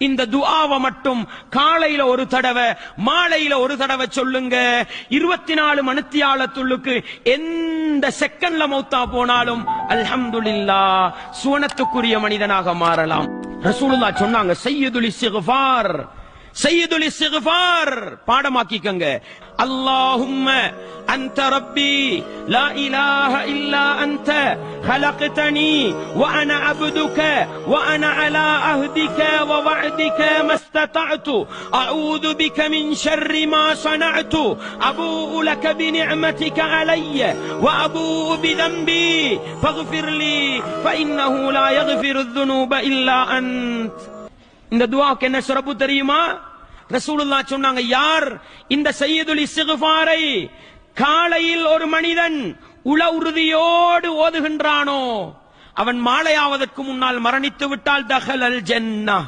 இந்த துஆவை மட்டும் காலையில ஒரு தடவை மாலையில ஒரு தடவை சொல்லுங்க. 24 மணித்தியாலத்துள்ளுக்கு எந்த செகண்ட்ல மௌத்தா போனாலும் அல்ஹம்துலில்லாஹ் சுவனத்துக்குரிய மனிதனாக மாறலாம். ரசூலுல்லாஹ் சொன்னாங்க சய்யிதுல் இஸ்திக்ஃபார், சய்யிதுல் இஸ்திக்ஃபார் பாடமாக்கிக்கங்க. அல்லாஹும்ம அன்த ரப்பி லா இலாஹ இல்லா அன்த خلقتني وانا عبدك وانا على عهدك ووعدك ما استطعت اعوذ بك من شر ما صنعت ابوء لك بنعمتك علي وابوء بذنبي فاغفر لي فانه لا يغفر الذنوب الا انت. இந்த துஆக்கு என்ன சிறப்பு தெரியுமா? ரசூலுல்லாஹ் சொன்னாங்க, யார் இந்த சய்யிதுல் இஸ்திக்ஃபாரை காலையில் ஒரு மனிதன் உள உறுதியோடு ஓதுகின்றானோ அவன் மாலையாவதற்கு முன்னால் மரணித்து விட்டால் தஹலல் ஜன்னah.